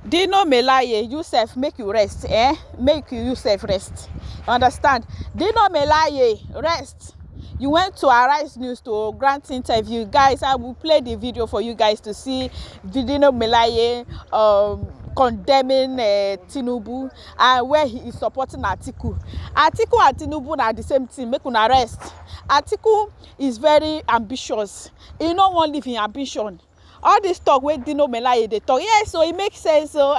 Dino Melaye, Yusuf, make you rest, Make you Yusuf rest. Understand? Dino Melaye, rest. You went to Arise News to grant interview. Guys, I will play the video for you guys to see Dino Melaye condemning Tinubu and where he is supporting Atiku. Atiku and Tinubu are the same thing. Make una rest. Atiku is very ambitious. He no wan live in ambition. All this talk wey Dino Melaye dey talk, yes, so it makes sense. So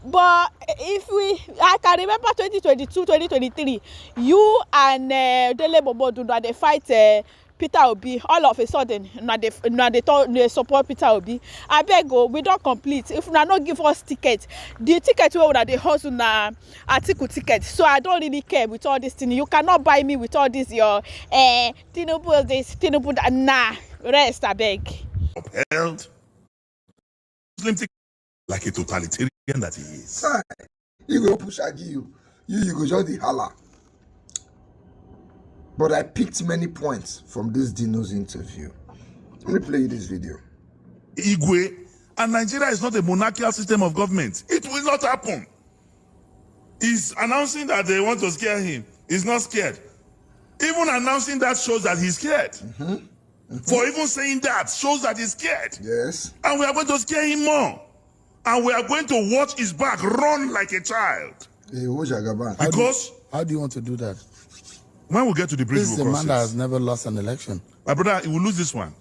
but I can remember 2022 2023 you and Dele Momodu dey fight Peter Obi. All of a sudden una dey support Peter Obi. Abeg o, we don complete. If una no give us ticket, the ticket wey una dey hustle na Atiku ticket. So I don't really care with all this thing. You cannot buy me with all this your Tinubu this, Tinubu that. Nah, rest abeg. Upheld Muslim like a totalitarian that he is. You go push you go just the holla. But I picked many points from this Dino's interview. Let me play you this video. Igwe, and Nigeria is not a monarchical system of government. It will not happen. He's announcing that they want to scare him. He's not scared. Even announcing that shows that he's scared. For even saying that shows that he's scared. Yes. And we are going to scare him more. And we are going to watch his back run like a child. Because how do you want to do that? When we get to the bridge, This is a man that has never lost an election. My brother, he will lose this one.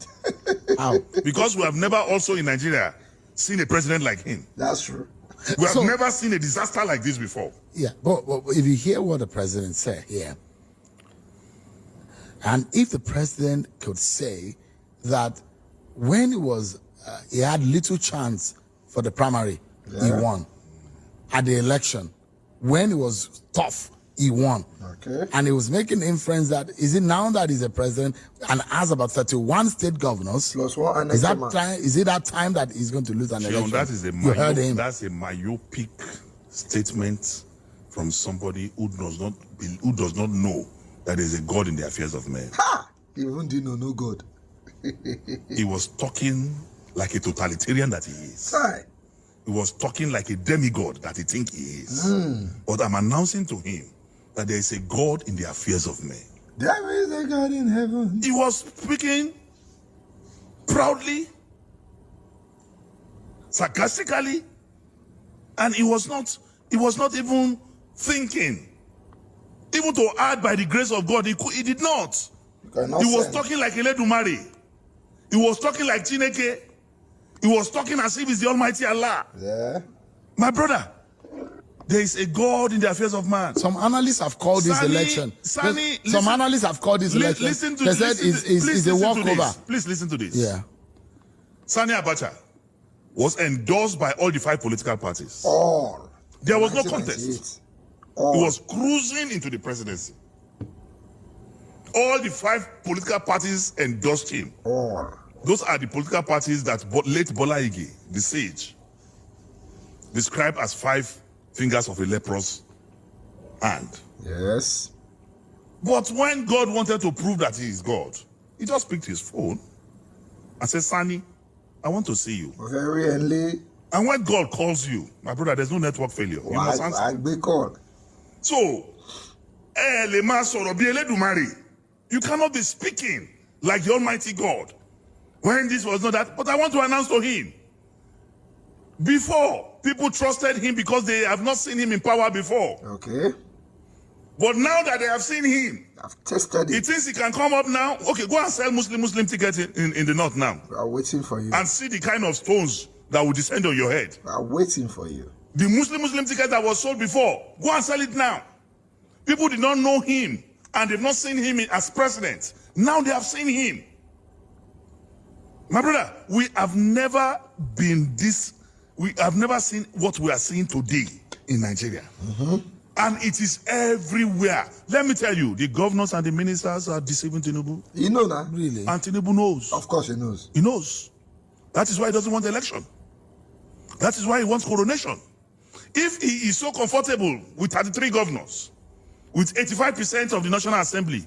How? Because we have never also in Nigeria seen a president like him. That's true. We have never seen a disaster like this before. Yeah, but if you hear what the president said here, and if the president could say that when he was, he had little chance for the primary, he won. At the election, when it was tough, he won. Okay. And he was making inference that, is it now that he's a president and has about 31 state governors? Plus one Is it that time that he's going to lose an election? That is You heard him. That's a myopic statement from somebody who does not know that there is a God in the affairs of men. Ha! Even Dino no God. He was talking like a totalitarian that he is. Hi. He was talking like a demigod that he thinks he is. But I'm announcing to him that there is a God in the affairs of men. There is a God in heaven. He was speaking proudly, sarcastically, and he was not even thinking. Even to add by the grace of God, he did not. He was talking like Eledumare. He was talking like Chineke. He was talking as if he's the Almighty Allah. Yeah. My brother, there is a God in the affairs of man. Some analysts have called this election. Some analysts have called this election. Listen to they this. said it's a walkover. Please listen to this. Yeah. Sani Abacha was endorsed by all the 5 political parties. All. There was no contest. He was cruising into the presidency. All the 5 political parties endorsed him. All. Those are the political parties that late Bola Ige, the sage, described as 5 fingers of a leprous hand. Yes. But when God wanted to prove that he is God, he just picked his phone and said, Sani, I want to see you. Very early. And when God calls you, my brother, there's no network failure. You must answer. I be called. So, you cannot be speaking like the Almighty God when this was not that. But I want to announce to him, before, people trusted him because they have not seen him in power before. Okay. But now that they have seen him, I've tested it. he thinks he can come up now. Okay, go and sell Muslim tickets in the north now. We are waiting for you. And see the kind of stones that will descend on your head. We are waiting for you. The Muslim ticket that was sold before, go and sell it now. People did not know him and they've not seen him as president. Now they have seen him. My brother, we have never seen what we are seeing today in Nigeria. And it is everywhere. Let me tell you, the governors and the ministers are deceiving Tinubu. You know that? Really? And Tinubu knows. Of course he knows. He knows. That is why he doesn't want election. That is why he wants coronation. If he is so comfortable with 33 governors, with 85% of the National Assembly,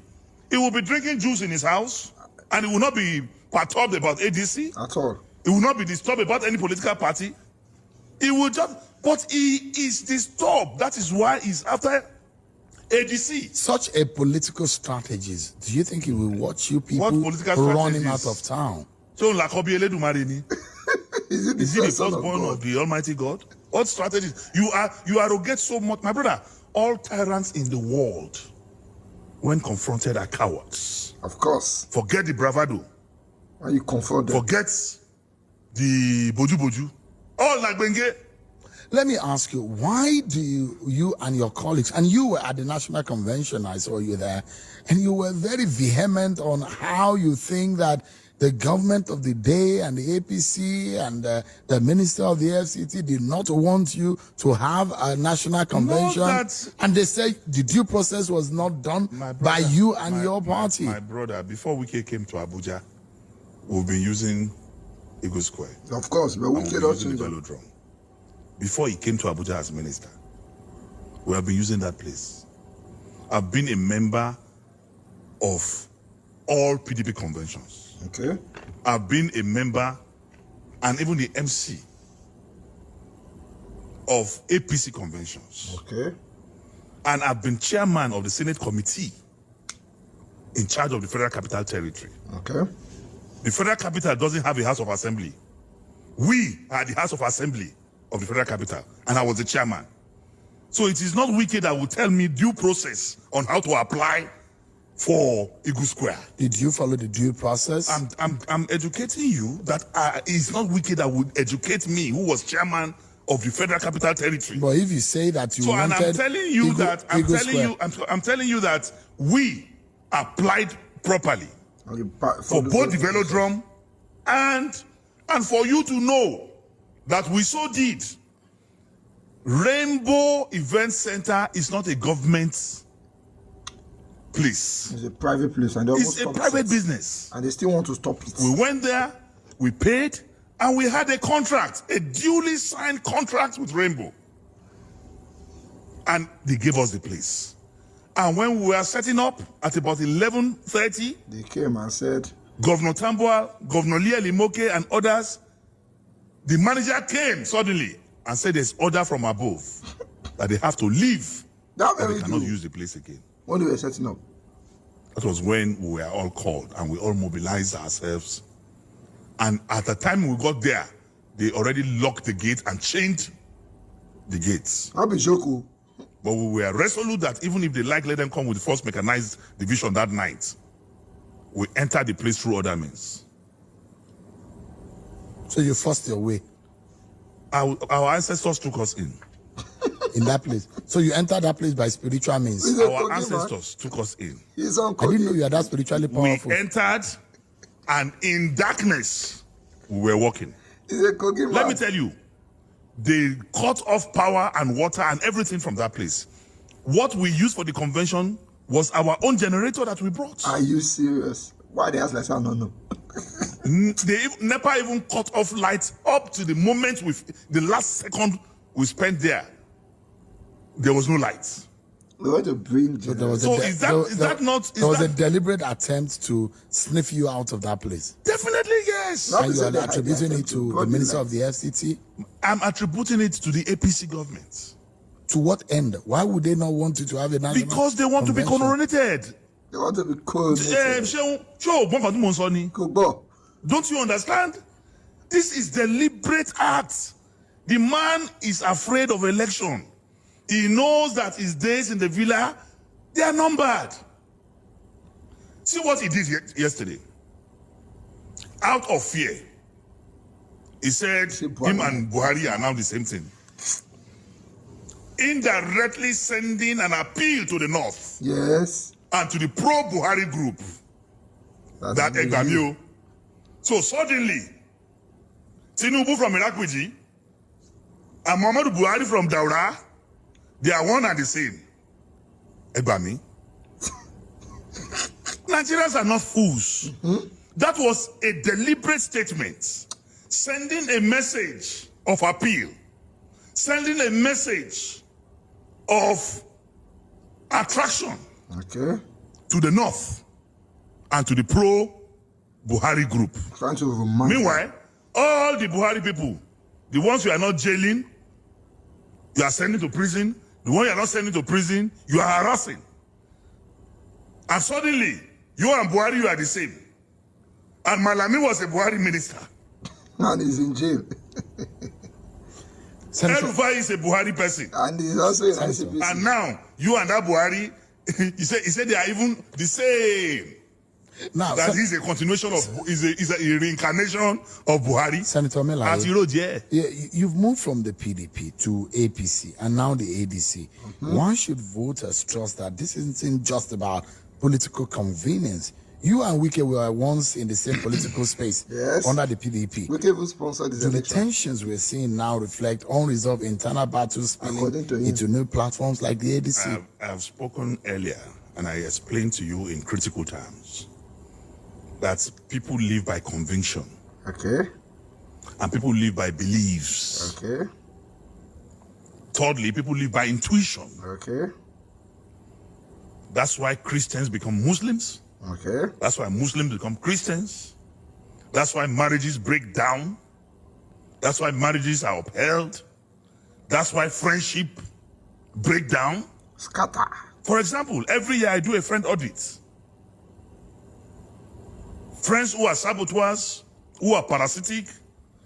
he will be drinking juice in his house, and he will not be perturbed about ADC. At all. He will not be disturbed about any political party. He will just, but he is disturbed. That is why he's after ADC. Such a political strategist, do you think he will watch you people What political run him strategies? out of town? So Lakobi Eledumare ni. Is it the Is he the son firstborn God? of the Almighty God? What strategies? You arrogate so much, my brother. All tyrants in the world, when confronted, are cowards. Of course. Forget the bravado. When you confront them. Forget the boju. All like Benge. Let me ask you, why do you and your colleagues, and you were at the National Convention, I saw you there, and you were very vehement on how you think that the government of the day and the APC and the minister of the FCT did not want you to have a national convention. And they said the due process was not done by you and your party. My brother, before Wike came to Abuja, we've been using Eagle Square. Of course, but And we we've cannot been using change the them. velodrome. Before he came to Abuja as minister, we have been using that place. I've been a member of all PDP conventions. Okay. I've been a member and even the MC of APC conventions. Okay. And I've been chairman of the Senate committee in charge of the Federal Capital Territory. Okay. The Federal Capital doesn't have a House of Assembly. We are the House of Assembly of the Federal Capital, and I was the chairman. So it is not Wike that will tell me due process on how to apply for Eagle Square. Did you follow the due process? I'm educating you that it's not Wike that would educate me, who was chairman of the Federal Capital Territory. But if you say that you So, and wanted I'm telling you I'm telling you that we applied properly Okay, for both the velodrome and for you to know that we so did. Rainbow Event Center is not a government place. It's a private place, and they almost It's a stopped private it. business. And they still want to stop it. We went there, we paid, and we had a contract, a duly signed contract with Rainbow. And they gave us the place. And when we were setting up at about 11:30, They came and said, Governor Tambuwal, Governor Leah Limoke, and others, the manager came suddenly and said there's order from above that they have to leave. that That very they cannot day, use the place again. when they were setting up. That was when we were all called and we all mobilized ourselves. And at the time we got there, they already locked the gate and chained the gates. I'll be Joku. But we were resolute that even if they like, let them come with the first mechanized division that night. We entered the place through other means. So you forced your way Our ancestors took us in. in that place. So you entered that place by spiritual means. He's a Our Kogi ancestors took us in. Man. He's on I didn't know Kogi. you are that spiritually We powerful. entered, and in darkness, we were walking. He's a Kogi man. Let me tell you, they cut off power and water and everything from that place. What we used for the convention was our own generator that we brought. Are you serious? Why they ask like that? No. They never even cut off lights up to the moment the last second we spent there. There was no lights. They want to bring There was So a is that not- there was a deliberate attempt to sniff you out of that place. Definitely yes. No. And you said are they had attributing the it attempt to to the broad minister daylight. of the FCT. I'm attributing it to the APC government. To what end? Why would they not want you to have a national Because they want to be convention? coronated. They want to be cold. Don't you understand? This is deliberate act. The man is afraid of election. He knows that his days in the villa, they are numbered. See what he did yesterday. Out of fear, he said him and Buhari are now the same thing. Indirectly sending an appeal to the North Yes. and to the pro-Buhari group that really Egbamio. So suddenly, Tinubu from Irakwiji and Muhammadu Buhari from Daura, they are one and the same. Egbami. Nigerians are not fools. That was a deliberate statement, sending a message of appeal, sending a message of attraction Okay. to the North and to the pro-Buhari group. Trying to remind. Meanwhile, all the Buhari people The ones you are not jailing, you are sending to prison. The one you are not sending to prison, you are harassing. And suddenly, you and Buhari, you are the same. And Malami was a Buhari minister. And he's in jail. El-Rufai is a Buhari person. And he's also in ICPC. And now, you and that Buhari, he said they are even the same. Now, that is a continuation of, is a reincarnation of Buhari. Senator Melaye, As you wrote, yeah. You've moved from the PDP to APC and now the ADC. Why should voters trust that this isn't just about political convenience? You and Wike were once in the same political space under the PDP. Wike even sponsored this Do the election. tensions we're seeing now reflect unresolved internal battles spilling into new platforms like the ADC? I have spoken earlier, and I explained to you in critical terms that people live by conviction. Okay. And people live by beliefs. Okay. Thirdly, people live by intuition. Okay. That's why Christians become Muslims. Okay. That's why Muslims become Christians. That's why marriages break down. That's why marriages are upheld. That's why friendship break down. Scatter. For example, every year I do a friend audit. Friends who are saboteurs, who are parasitic,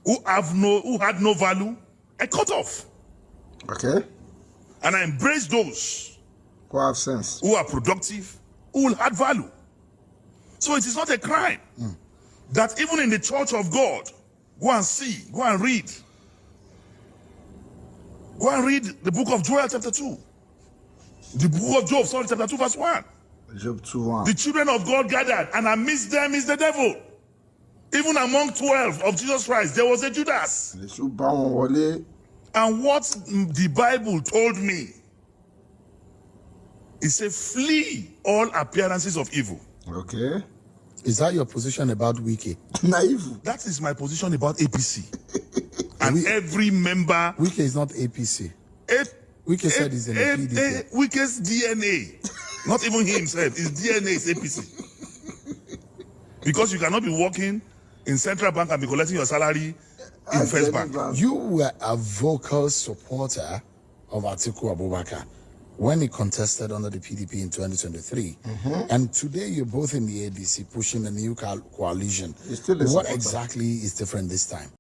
who had no value, I cut off. Okay. And I embrace those Who have sense. who are productive, who will add value. So it is not a crime that even in the church of God, go and see, go and read. Go and read the book of Joel chapter 2. The book of Job, sorry, chapter 2 verse 1. Job 2:1. The children of God gathered, and amidst them is the devil. Even among 12 of Jesus Christ, there was a Judas. And what the Bible told me, it said, flee all appearances of evil. Okay. Is that your position about Wike? Naive. That is my position about APC. And every member... Wike is not APC. Wike said he's in the PDP. Wike's DNA, not even himself, his DNA is APC. Because you cannot be working in Central Bank and be collecting your salary in First Bank. You were a vocal supporter of Atiku Abubakar when he contested under the PDP in 2023. And today you're both in the ADC pushing a new coalition. He's still a What supporter. exactly is different this time?